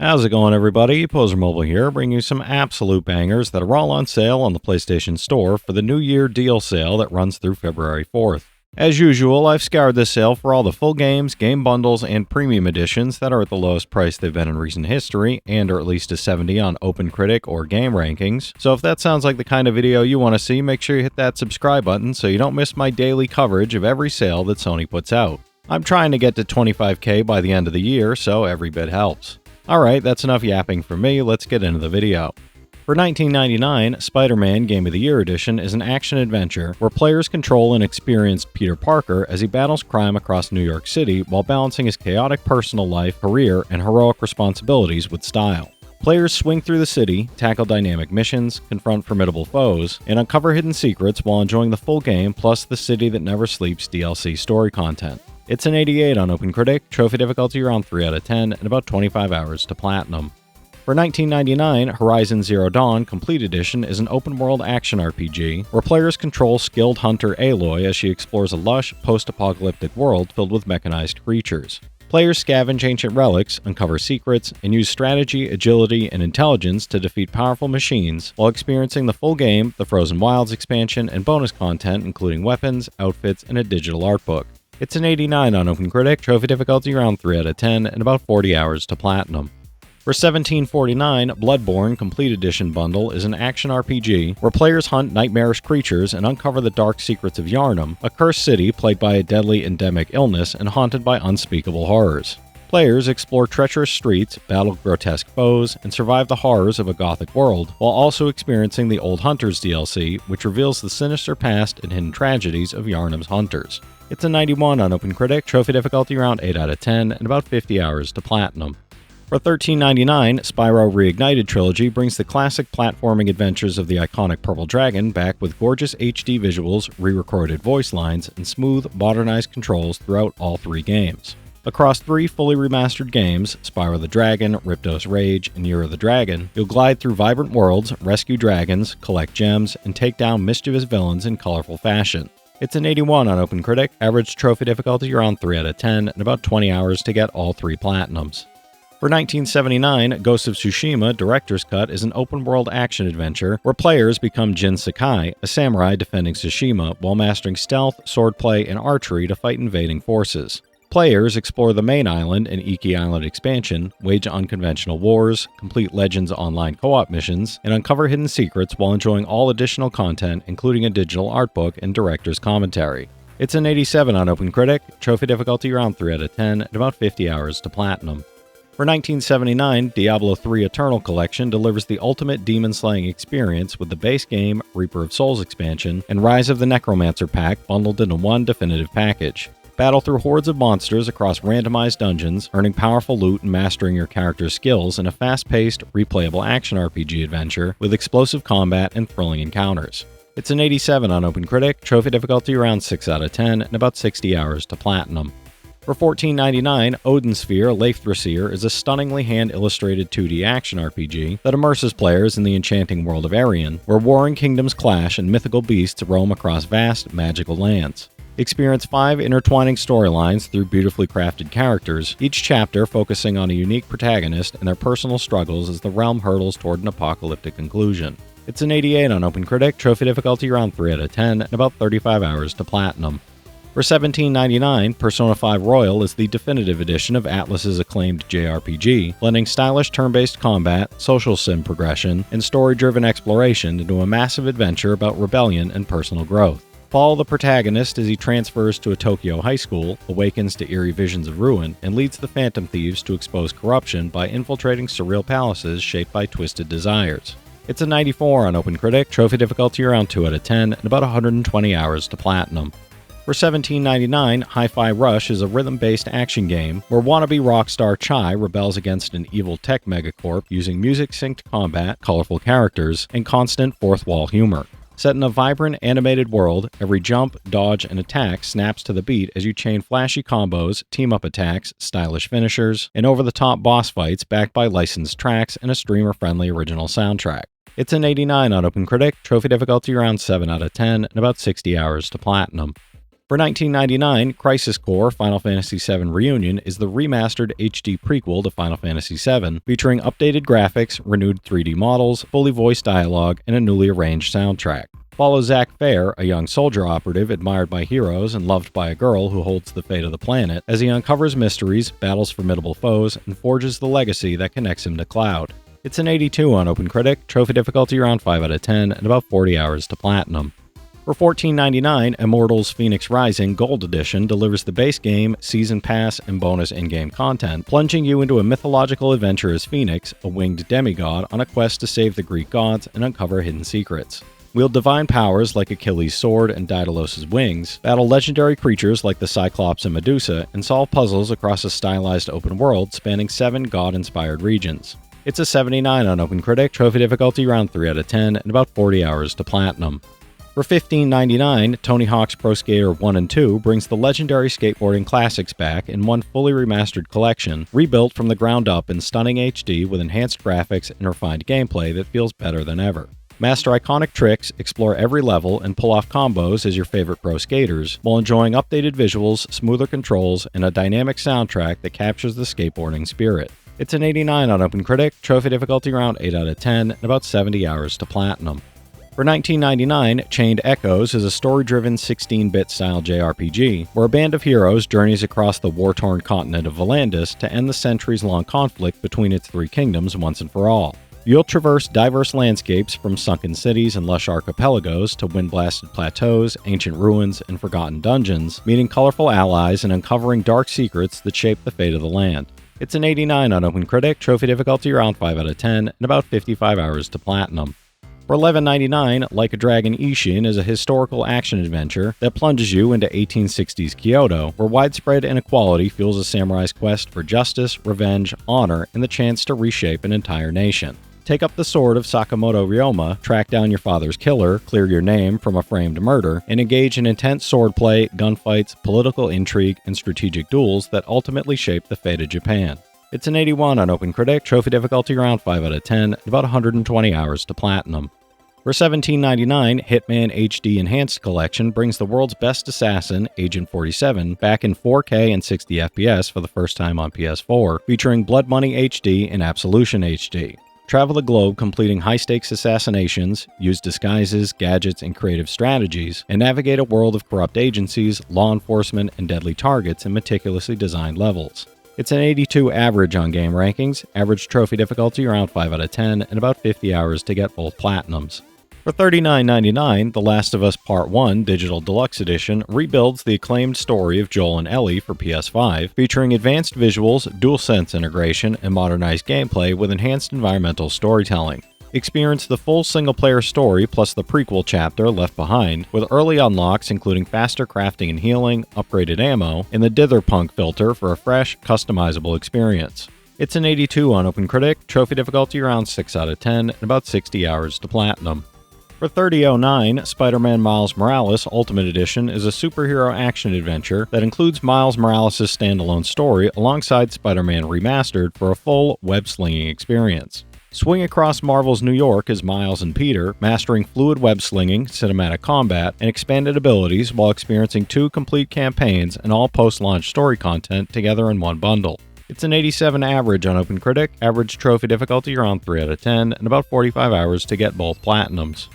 How's it going, everybody? Pozermobil here, bringing you some absolute bangers that are all on sale on the PlayStation Store for the New Year deal sale that runs through February 4th. As usual, I've scoured this sale for all the full games, game bundles, and premium editions that are at the lowest price they've been in recent history, and are at least a 70 on OpenCritic or Game Rankings. So if that sounds like the kind of video you want to see, make sure you hit that subscribe button so you don't miss my daily coverage of every sale that Sony puts out. I'm trying to get to 25K by the end of the year, so every bit helps. Alright, that's enough yapping for me, let's get into the video. For $19.99, Spider-Man Game of the Year Edition is an action-adventure where players control an experienced Peter Parker as he battles crime across New York City while balancing his chaotic personal life, career, and heroic responsibilities with style. Players swing through the city, tackle dynamic missions, confront formidable foes, and uncover hidden secrets while enjoying the full game plus the City That Never Sleeps DLC story content. It's an 88 on OpenCritic, trophy difficulty around 3 out of 10, and about 25 hours to platinum. For $19.99, Horizon Zero Dawn Complete Edition is an open-world action RPG where players control skilled hunter Aloy as she explores a lush, post-apocalyptic world filled with mechanized creatures. Players scavenge ancient relics, uncover secrets, and use strategy, agility, and intelligence to defeat powerful machines while experiencing the full game, the Frozen Wilds expansion, and bonus content including weapons, outfits, and a digital art book. It's an 89 on OpenCritic, trophy difficulty around 3 out of 10, and about 40 hours to platinum. For $17.49, Bloodborne Complete Edition Bundle is an action RPG where players hunt nightmarish creatures and uncover the dark secrets of Yharnam, a cursed city plagued by a deadly endemic illness and haunted by unspeakable horrors. Players explore treacherous streets, battle grotesque foes, and survive the horrors of a gothic world, while also experiencing the Old Hunters DLC, which reveals the sinister past and hidden tragedies of Yharnam's hunters. It's a 91 on OpenCritic, trophy difficulty around 8 out of 10, and about 50 hours to platinum. For $13.99, Spyro Reignited Trilogy brings the classic platforming adventures of the iconic Purple Dragon back with gorgeous HD visuals, re-recorded voice lines, and smooth, modernized controls throughout all three games. Across three fully remastered games, Spyro the Dragon, Riptos Rage, and Year of the Dragon, you'll glide through vibrant worlds, rescue dragons, collect gems, and take down mischievous villains in colorful fashion. It's an 81 on OpenCritic, average trophy difficulty around 3 out of 10, and about 20 hours to get all three platinums. For $19.79, Ghost of Tsushima Director's Cut is an open-world action-adventure where players become Jin Sakai, a samurai defending Tsushima, while mastering stealth, swordplay, and archery to fight invading forces. Players explore the main island and Iki Island expansion, wage unconventional wars, complete Legends Online co-op missions, and uncover hidden secrets while enjoying all additional content, including a digital art book and director's commentary. It's an 87 on OpenCritic, trophy difficulty around 3 out of 10, and about 50 hours to platinum. For $19.79, Diablo 3 Eternal Collection delivers the ultimate demon-slaying experience with the base game, Reaper of Souls expansion, and Rise of the Necromancer pack bundled into one definitive package. Battle through hordes of monsters across randomized dungeons, earning powerful loot and mastering your character's skills in a fast-paced, replayable action RPG adventure with explosive combat and thrilling encounters. It's an 87 on OpenCritic, trophy difficulty around 6 out of 10, and about 60 hours to platinum. For $14.99, Odin Sphere Leifthrasir is a stunningly hand-illustrated 2D action RPG that immerses players in the enchanting world of Arion, where warring kingdoms clash and mythical beasts roam across vast, magical lands. Experience 5 intertwining storylines through beautifully crafted characters, each chapter focusing on a unique protagonist and their personal struggles as the realm hurtles toward an apocalyptic conclusion. It's an 88 on OpenCritic, trophy difficulty around 3 out of 10, and about 35 hours to platinum. For $17.99, Persona 5 Royal is the definitive edition of Atlus's acclaimed JRPG, blending stylish turn-based combat, social sim progression, and story-driven exploration into a massive adventure about rebellion and personal growth. Follow the protagonist as he transfers to a Tokyo high school, awakens to eerie visions of ruin, and leads the Phantom Thieves to expose corruption by infiltrating surreal palaces shaped by twisted desires. It's a 94 on OpenCritic, trophy difficulty around 2 out of 10, and about 120 hours to platinum. For $17.99, Hi-Fi Rush is a rhythm-based action game where wannabe rockstar Chai rebels against an evil tech megacorp using music-synced combat, colorful characters, and constant fourth-wall humor. Set in a vibrant, animated world, every jump, dodge, and attack snaps to the beat as you chain flashy combos, team-up attacks, stylish finishers, and over-the-top boss fights backed by licensed tracks and a streamer-friendly original soundtrack. It's an 89 on OpenCritic, trophy difficulty around 7 out of 10, and about 60 hours to platinum. For $19.99, Crisis Core Final Fantasy VII Reunion is the remastered HD prequel to Final Fantasy VII, featuring updated graphics, renewed 3D models, fully voiced dialogue, and a newly arranged soundtrack. Follow Zack Fair, a young soldier operative admired by heroes and loved by a girl who holds the fate of the planet, as he uncovers mysteries, battles formidable foes, and forges the legacy that connects him to Cloud. It's an 82 on OpenCritic, trophy difficulty around 5 out of 10, and about 40 hours to platinum. For $14.99, Immortals Fenyx Rising Gold Edition delivers the base game, season pass, and bonus in-game content, plunging you into a mythological adventure as Fenyx, a winged demigod, on a quest to save the Greek gods and uncover hidden secrets. Wield divine powers like Achilles' sword and Daedalus' wings, battle legendary creatures like the Cyclops and Medusa, and solve puzzles across a stylized open world spanning 7 god-inspired regions. It's a 79 on OpenCritic, trophy difficulty around 3 out of 10, and about 40 hours to platinum. For $15.99, Tony Hawk's Pro Skater 1 and 2 brings the legendary skateboarding classics back in one fully remastered collection, rebuilt from the ground up in stunning HD with enhanced graphics and refined gameplay that feels better than ever. Master iconic tricks, explore every level, and pull off combos as your favorite pro skaters, while enjoying updated visuals, smoother controls, and a dynamic soundtrack that captures the skateboarding spirit. It's an 89 on OpenCritic, trophy difficulty around 8 out of 10, and about 70 hours to platinum. For $19.99, Chained Echoes is a story-driven 16-bit style JRPG, where a band of heroes journeys across the war-torn continent of Volandis to end the centuries-long conflict between its 3 kingdoms once and for all. You'll traverse diverse landscapes from sunken cities and lush archipelagos to wind-blasted plateaus, ancient ruins, and forgotten dungeons, meeting colorful allies and uncovering dark secrets that shape the fate of the land. It's an 89 on OpenCritic, trophy difficulty around 5 out of 10, and about 55 hours to platinum. For $11.99, Like a Dragon Ishin is a historical action-adventure that plunges you into 1860s Kyoto, where widespread inequality fuels a samurai's quest for justice, revenge, honor, and the chance to reshape an entire nation. Take up the sword of Sakamoto Ryoma, track down your father's killer, clear your name from a framed murder, and engage in intense swordplay, gunfights, political intrigue, and strategic duels that ultimately shape the fate of Japan. It's an 81 on OpenCritic, trophy difficulty around 5 out of 10, about 120 hours to platinum. For $17.99, Hitman HD Enhanced Collection brings the world's best assassin, Agent 47, back in 4K and 60 FPS for the first time on PS4, featuring Blood Money HD and Absolution HD. Travel the globe completing high-stakes assassinations, use disguises, gadgets, and creative strategies, and navigate a world of corrupt agencies, law enforcement, and deadly targets in meticulously designed levels. It's an 82 average on game rankings, average trophy difficulty around 5 out of 10, and about 50 hours to get both platinums. For $39.99, The Last of Us Part 1 Digital Deluxe Edition rebuilds the acclaimed story of Joel and Ellie for PS5, featuring advanced visuals, DualSense integration, and modernized gameplay with enhanced environmental storytelling. Experience the full single-player story plus the prequel chapter Left Behind, with early unlocks including faster crafting and healing, upgraded ammo, and the Ditherpunk filter for a fresh, customizable experience. It's an 82 on OpenCritic, trophy difficulty around 6 out of 10, and about 60 hours to platinum. For $30.09, Spider-Man Miles Morales Ultimate Edition is a superhero action-adventure that includes Miles Morales' standalone story alongside Spider-Man Remastered for a full web-slinging experience. Swing across Marvel's New York as Miles and Peter, mastering fluid web-slinging, cinematic combat, and expanded abilities while experiencing 2 complete campaigns and all post-launch story content together in one bundle. It's an 87 average on OpenCritic, average trophy difficulty around 3 out of 10, and about 45 hours to get both platinums.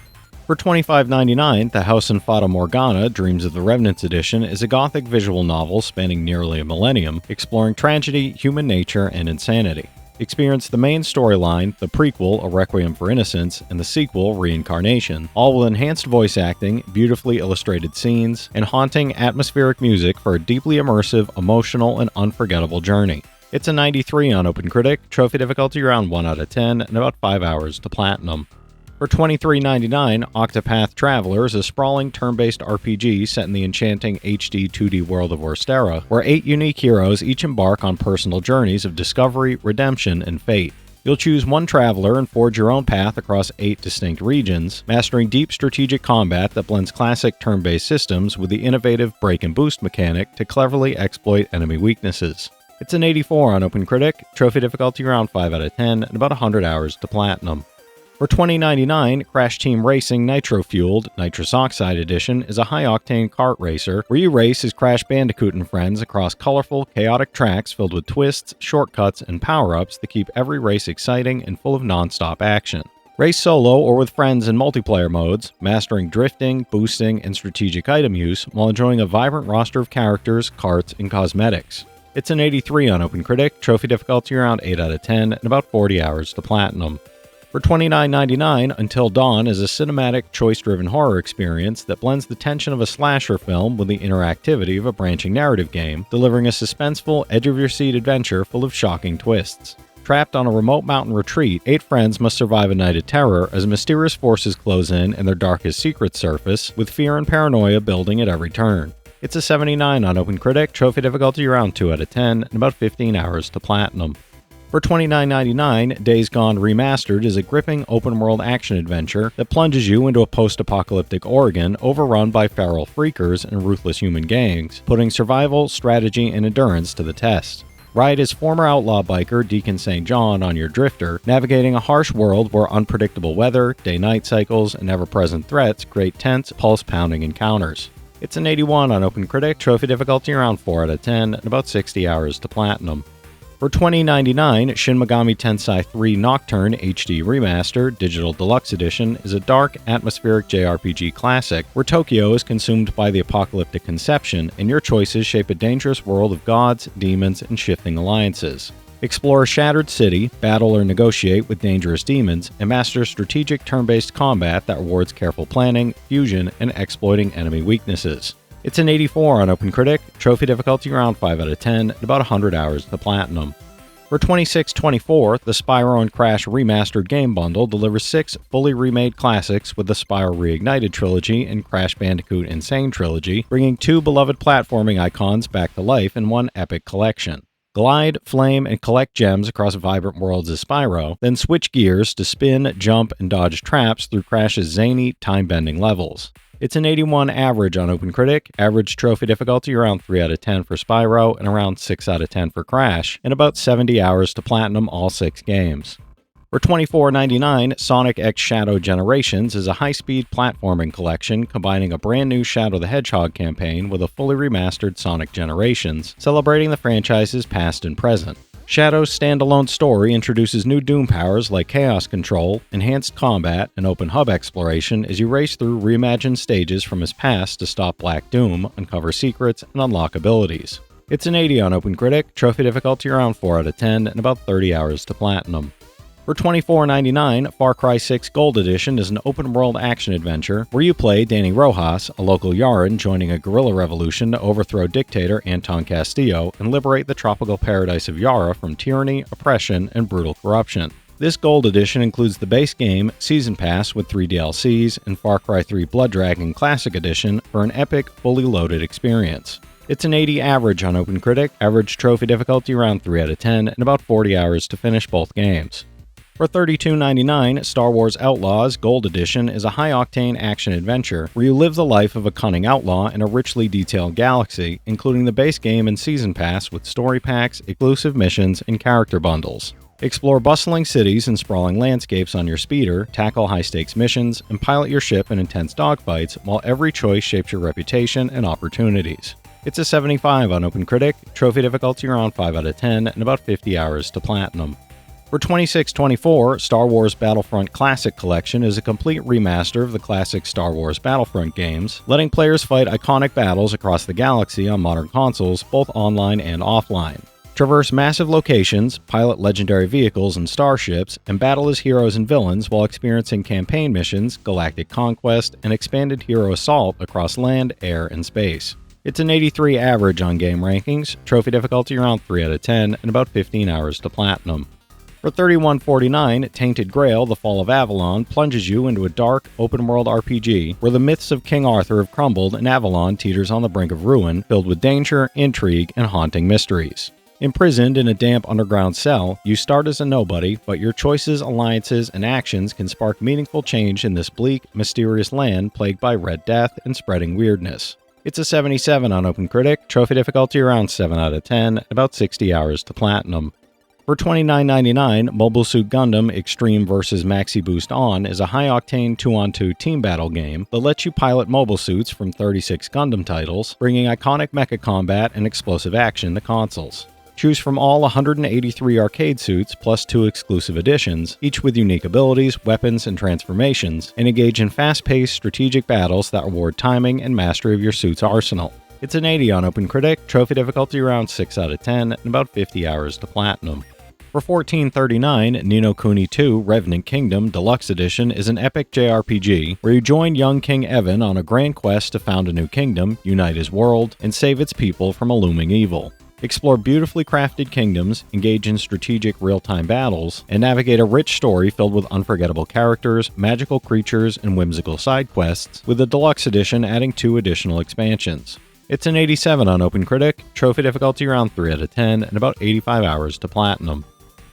For $25.99, The House and Fata Morgana Dreams of the Revenants Edition is a gothic visual novel spanning nearly a millennium, exploring tragedy, human nature, and insanity. Experience the main storyline, the prequel, A Requiem for Innocence, and the sequel, Reincarnation, all with enhanced voice acting, beautifully illustrated scenes, and haunting, atmospheric music for a deeply immersive, emotional, and unforgettable journey. It's a 93 on OpenCritic, trophy difficulty around 1 out of 10, and about 5 hours to platinum. For $23.99, Octopath Traveler is a sprawling turn-based RPG set in the enchanting HD 2D world of Orstera, where 8 unique heroes each embark on personal journeys of discovery, redemption, and fate. You'll choose one traveler and forge your own path across 8 distinct regions, mastering deep strategic combat that blends classic turn-based systems with the innovative break and boost mechanic to cleverly exploit enemy weaknesses. It's an 84 on OpenCritic, trophy difficulty around 5 out of 10, and about 100 hours to platinum. For $20.99, Crash Team Racing Nitro-Fueled Nitrous Oxide Edition is a high-octane kart racer where you race as Crash Bandicoot and friends across colorful, chaotic tracks filled with twists, shortcuts, and power-ups that keep every race exciting and full of non-stop action. Race solo or with friends in multiplayer modes, mastering drifting, boosting, and strategic item use while enjoying a vibrant roster of characters, carts, and cosmetics. It's an 83 on OpenCritic, trophy difficulty around 8 out of 10, and about 40 hours to platinum. For $29.99, Until Dawn is a cinematic, choice-driven horror experience that blends the tension of a slasher film with the interactivity of a branching narrative game, delivering a suspenseful, edge-of-your-seat adventure full of shocking twists. Trapped on a remote mountain retreat, 8 friends must survive a night of terror as mysterious forces close in and their darkest secrets surface, with fear and paranoia building at every turn. It's a 79 on OpenCritic, trophy difficulty around 2 out of 10, and about 15 hours to platinum. For $29.99, Days Gone Remastered is a gripping open-world action-adventure that plunges you into a post-apocalyptic Oregon overrun by feral freakers and ruthless human gangs, putting survival, strategy, and endurance to the test. Ride as former outlaw biker Deacon St. John on your drifter, navigating a harsh world where unpredictable weather, day-night cycles, and ever-present threats create tense, pulse-pounding encounters. It's an 81 on OpenCritic, trophy difficulty around 4 out of 10, and about 60 hours to platinum. For $20.99, Shin Megami Tensei 3 Nocturne HD Remaster Digital Deluxe Edition is a dark, atmospheric JRPG classic where Tokyo is consumed by the apocalyptic conception and your choices shape a dangerous world of gods, demons, and shifting alliances. Explore a shattered city, battle or negotiate with dangerous demons, and master strategic turn-based combat that rewards careful planning, fusion, and exploiting enemy weaknesses. It's an 84 on OpenCritic, trophy difficulty around 5 out of 10, and about 100 hours to platinum. For $26.24, the Spyro and Crash Remastered Game Bundle delivers 6 fully remade classics with the Spyro Reignited Trilogy and Crash Bandicoot Insane Trilogy, bringing 2 beloved platforming icons back to life in one epic collection. Glide, flame, and collect gems across vibrant worlds as Spyro, then switch gears to spin, jump, and dodge traps through Crash's zany, time-bending levels. It's an 81 average on OpenCritic, average trophy difficulty around 3 out of 10 for Spyro and around 6 out of 10 for Crash, and about 70 hours to platinum all 6 games. For $24.99, Sonic X Shadow Generations is a high-speed platforming collection combining a brand new Shadow the Hedgehog campaign with a fully remastered Sonic Generations, celebrating the franchise's past and present. Shadow's standalone story introduces new Doom powers like Chaos Control, enhanced combat, and open hub exploration as you race through reimagined stages from his past to stop Black Doom, uncover secrets, and unlock abilities. It's an 80 on OpenCritic, trophy difficulty around 4 out of 10, and about 30 hours to platinum. For $24.99, Far Cry 6 Gold Edition is an open-world action-adventure where you play Danny Rojas, a local Yaran joining a guerrilla revolution to overthrow dictator Anton Castillo and liberate the tropical paradise of Yara from tyranny, oppression, and brutal corruption. This Gold Edition includes the base game, Season Pass with 3 DLCs, and Far Cry 3 Blood Dragon Classic Edition for an epic, fully loaded experience. It's an 80 average on OpenCritic, average trophy difficulty around 3 out of 10, and about 40 hours to finish both games. For $32.99, Star Wars Outlaws Gold Edition is a high-octane action-adventure where you live the life of a cunning outlaw in a richly detailed galaxy, including the base game and season pass with story packs, exclusive missions, and character bundles. Explore bustling cities and sprawling landscapes on your speeder, tackle high-stakes missions, and pilot your ship in intense dogfights while every choice shapes your reputation and opportunities. It's a 75 on OpenCritic, trophy difficulty around 5 out of 10, and about 50 hours to platinum. For $26.24, Star Wars Battlefront Classic Collection is a complete remaster of the classic Star Wars Battlefront games, letting players fight iconic battles across the galaxy on modern consoles, both online and offline. Traverse massive locations, pilot legendary vehicles and starships, and battle as heroes and villains while experiencing campaign missions, galactic conquest, and expanded hero assault across land, air, and space. It's an 83 average on game rankings, trophy difficulty around 3 out of 10, and about 15 hours to platinum. For $31.49, Tainted Grail, The Fall of Avalon plunges you into a dark, open-world RPG where the myths of King Arthur have crumbled and Avalon teeters on the brink of ruin, filled with danger, intrigue, and haunting mysteries. Imprisoned in a damp underground cell, you start as a nobody, but your choices, alliances, and actions can spark meaningful change in this bleak, mysterious land plagued by Red Death and spreading weirdness. It's a 77 on OpenCritic, trophy difficulty around 7 out of 10, about 60 hours to platinum. For $29.99, Mobile Suit Gundam Extreme vs. Maxi Boost On is a high-octane 2-on-2 team battle game that lets you pilot mobile suits from 36 Gundam titles, bringing iconic mecha combat and explosive action to consoles. Choose from all 183 arcade suits plus 2 exclusive editions, each with unique abilities, weapons, and transformations, and engage in fast-paced strategic battles that reward timing and mastery of your suit's arsenal. It's an 80 on OpenCritic, trophy difficulty around 6 out of 10, and about 50 hours to platinum. For $14.39, Ni no Kuni 2 Revenant Kingdom Deluxe Edition is an epic JRPG where you join young King Evan on a grand quest to found a new kingdom, unite his world, and save its people from a looming evil. Explore beautifully crafted kingdoms, engage in strategic real-time battles, and navigate a rich story filled with unforgettable characters, magical creatures, and whimsical side quests, with the Deluxe Edition adding 2 additional expansions. It's an 87 on OpenCritic, trophy difficulty around 3 out of 10, and about 85 hours to platinum.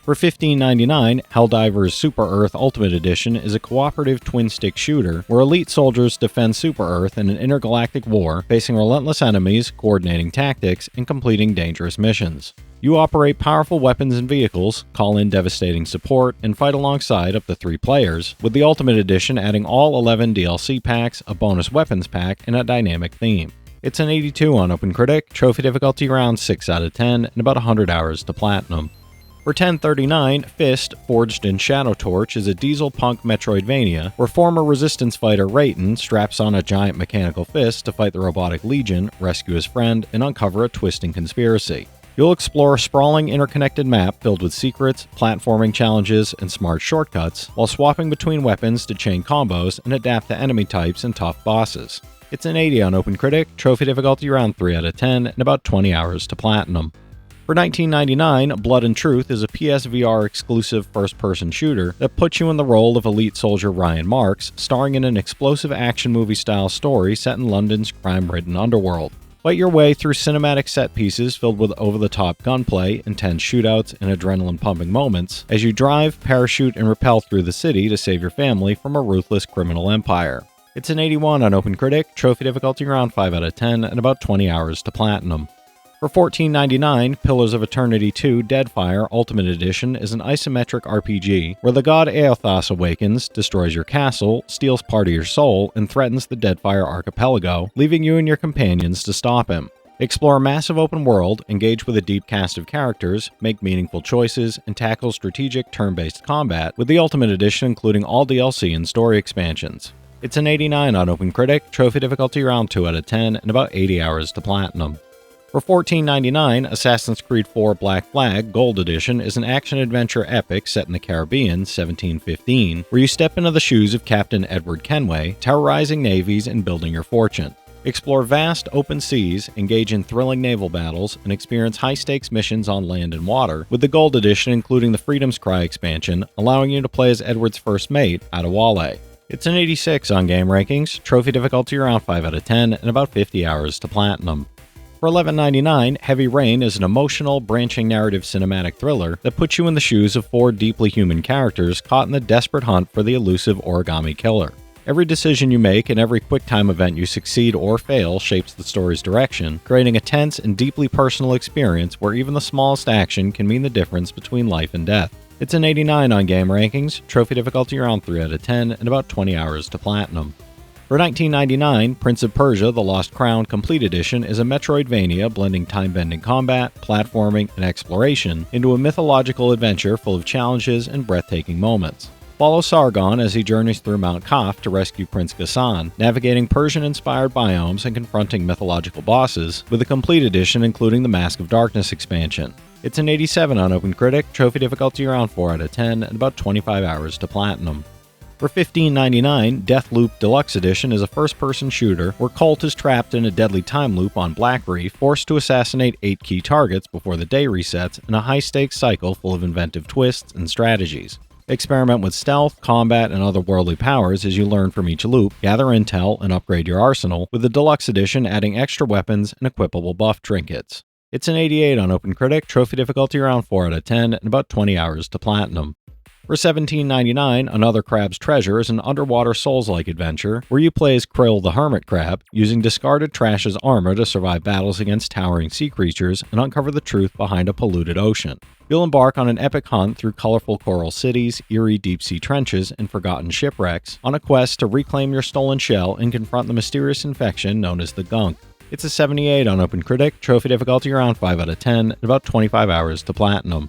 For $15.99, Helldivers Super Earth Ultimate Edition is a cooperative twin-stick shooter where elite soldiers defend Super Earth in an intergalactic war, facing relentless enemies, coordinating tactics, and completing dangerous missions. You operate powerful weapons and vehicles, call in devastating support, and fight alongside up to 3 players, with the Ultimate Edition adding all 11 DLC packs, a bonus weapons pack, and a dynamic theme. It's an 82 on OpenCritic, trophy difficulty around 6 out of 10, and about 100 hours to platinum. For $10.39, Fist, Forged in Shadow Torch is a diesel punk Metroidvania where former Resistance fighter Raiden straps on a giant mechanical fist to fight the robotic Legion, rescue his friend, and uncover a twisting conspiracy. You'll explore a sprawling interconnected map filled with secrets, platforming challenges, and smart shortcuts, while swapping between weapons to chain combos and adapt to enemy types and tough bosses. It's an 80 on OpenCritic, trophy difficulty around 3 out of 10, and about 20 hours to platinum. For $19.99, Blood and Truth is a PSVR exclusive first-person shooter that puts you in the role of elite soldier Ryan Marks, starring in an explosive action movie-style story set in London's crime-ridden underworld. Fight your way through cinematic set pieces filled with over-the-top gunplay, intense shootouts, and adrenaline-pumping moments as you drive, parachute, and rappel through the city to save your family from a ruthless criminal empire. It's an 81 on OpenCritic, trophy difficulty around 5 out of 10, and about 20 hours to platinum. For $14.99, Pillars of Eternity 2 Deadfire Ultimate Edition is an isometric RPG where the god Aothas awakens, destroys your castle, steals part of your soul, and threatens the Deadfire archipelago, leaving you and your companions to stop him. Explore a massive open world, engage with a deep cast of characters, make meaningful choices, and tackle strategic turn-based combat, with the Ultimate Edition including all DLC and story expansions. It's an 89 on OpenCritic, trophy difficulty around 2 out of 10, and about 80 hours to platinum. For $14.99, Assassin's Creed IV Black Flag Gold Edition is an action-adventure epic set in the Caribbean, 1715, where you step into the shoes of Captain Edward Kenway, terrorizing navies and building your fortune. Explore vast, open seas, engage in thrilling naval battles, and experience high-stakes missions on land and water, with the Gold Edition including the Freedom's Cry expansion, allowing you to play as Edward's first mate, Adewale. It's an 86 on Game Rankings, trophy difficulty around 5 out of 10, and about 50 hours to platinum. For $11.99, Heavy Rain is an emotional, branching narrative cinematic thriller that puts you in the shoes of 4 deeply human characters caught in the desperate hunt for the elusive origami killer. Every decision you make and every quick-time event you succeed or fail shapes the story's direction, creating a tense and deeply personal experience where even the smallest action can mean the difference between life and death. It's an 89 on Game Rankings, trophy difficulty around 3 out of 10, and about 20 hours to platinum. For $19.99, Prince of Persia The Lost Crown Complete Edition is a Metroidvania blending time-bending combat, platforming, and exploration into a mythological adventure full of challenges and breathtaking moments. Follow Sargon as he journeys through Mount Kaf to rescue Prince Ghassan, navigating Persian-inspired biomes and confronting mythological bosses, with a complete edition including the Mask of Darkness expansion. It's an 87 on OpenCritic, trophy difficulty around 4 out of 10, and about 25 hours to platinum. For $15.99, Deathloop Deluxe Edition is a first-person shooter where Colt is trapped in a deadly time loop on Black Reef, forced to assassinate 8 key targets before the day resets in a high-stakes cycle full of inventive twists and strategies. Experiment with stealth, combat, and otherworldly powers as you learn from each loop, gather intel, and upgrade your arsenal, with the Deluxe Edition adding extra weapons and equipable buff trinkets. It's an 88 on OpenCritic, trophy difficulty around 4 out of 10, and about 20 hours to platinum. For $17.99, Another Crab's Treasure is an underwater Souls-like adventure where you play as Krill the Hermit Crab, using discarded trash as armor to survive battles against towering sea creatures and uncover the truth behind a polluted ocean. You'll embark on an epic hunt through colorful coral cities, eerie deep-sea trenches, and forgotten shipwrecks, on a quest to reclaim your stolen shell and confront the mysterious infection known as the Gunk. It's a 78 on OpenCritic, trophy difficulty around 5 out of 10, and about 25 hours to platinum.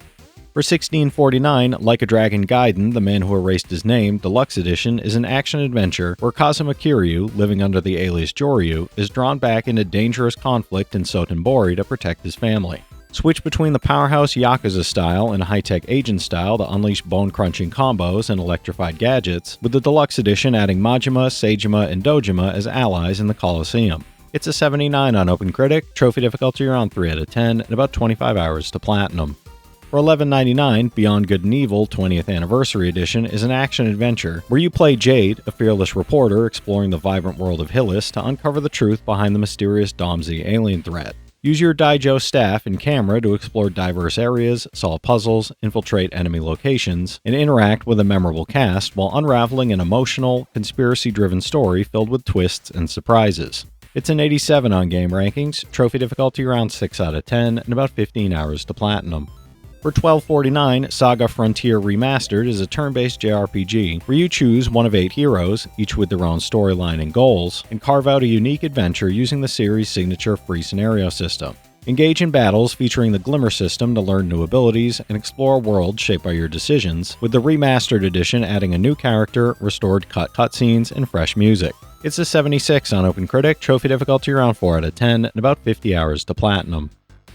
For $16.49, Like a Dragon Gaiden, The Man Who Erased His Name, Deluxe Edition is an action-adventure where Kazuma Kiryu, living under the alias Joryu, is drawn back into dangerous conflict in Sotenbori to protect his family. Switch between the powerhouse Yakuza style and high-tech agent style to unleash bone-crunching combos and electrified gadgets, with the Deluxe Edition adding Majima, Seijima, and Dojima as allies in the Colosseum. It's a 79 on OpenCritic, trophy difficulty around 3 out of 10, and about 25 hours to platinum. For $11.99, Beyond Good and Evil 20th Anniversary Edition is an action-adventure where you play Jade, a fearless reporter exploring the vibrant world of Hillis to uncover the truth behind the mysterious Domzi alien threat. Use your Daijo staff and camera to explore diverse areas, solve puzzles, infiltrate enemy locations, and interact with a memorable cast while unraveling an emotional, conspiracy-driven story filled with twists and surprises. It's an 87 on Game Rankings, trophy difficulty around 6 out of 10, and about 15 hours to platinum. For $12.49, SaGa Frontier Remastered is a turn-based JRPG where you choose one of 8 heroes, each with their own storyline and goals, and carve out a unique adventure using the series' signature free scenario system. Engage in battles featuring the Glimmer system to learn new abilities and explore a world shaped by your decisions, with the Remastered Edition adding a new character, restored cutscenes, and fresh music. It's a 76 on OpenCritic, trophy difficulty around 4 out of 10, and about 50 hours to platinum.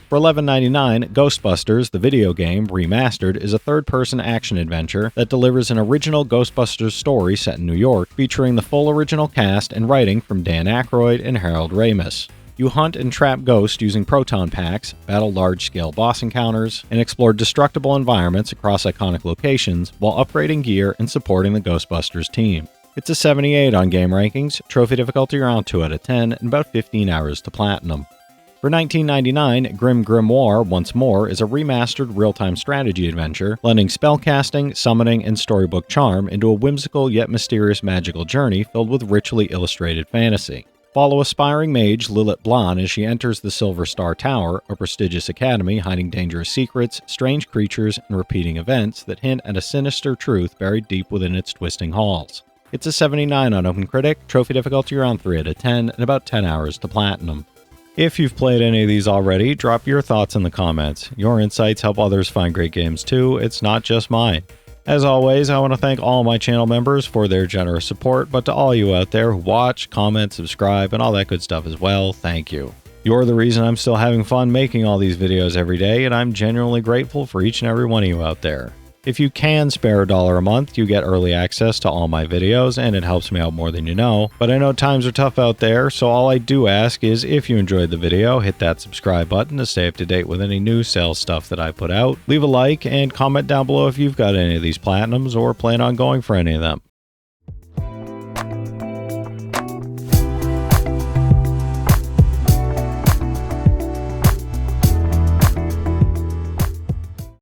For $11.99, Ghostbusters, the video game, Remastered, is a third-person action-adventure that delivers an original Ghostbusters story set in New York, featuring the full original cast and writing from Dan Aykroyd and Harold Ramis. You hunt and trap ghosts using proton packs, battle large-scale boss encounters, and explore destructible environments across iconic locations while upgrading gear and supporting the Ghostbusters team. It's a 78 on Game Rankings, trophy difficulty around 2 out of 10, and about 15 hours to platinum. For $19.99, GrimGrimoire OnceMore is a remastered real-time strategy adventure, blending spellcasting, summoning, and storybook charm into a whimsical yet mysterious magical journey filled with richly illustrated fantasy. Follow aspiring mage Lilith Blan as she enters the Silver Star Tower, a prestigious academy hiding dangerous secrets, strange creatures, and repeating events that hint at a sinister truth buried deep within its twisting halls. It's a 79 on OpenCritic, trophy difficulty around 3 out of 10, and about 10 hours to platinum. If you've played any of these already, drop your thoughts in the comments. Your insights help others find great games too, it's not just mine. As always, I want to thank all my channel members for their generous support, but to all you out there who watch, comment, subscribe, and all that good stuff as well, thank you. You're the reason I'm still having fun making all these videos every day, and I'm genuinely grateful for each and every one of you out there. If you can spare $1 a month, you get early access to all my videos, and it helps me out more than you know. But I know times are tough out there, so all I do ask is if you enjoyed the video, hit that subscribe button to stay up to date with any new sales stuff that I put out. Leave a like and comment down below if you've got any of these platinums or plan on going for any of them.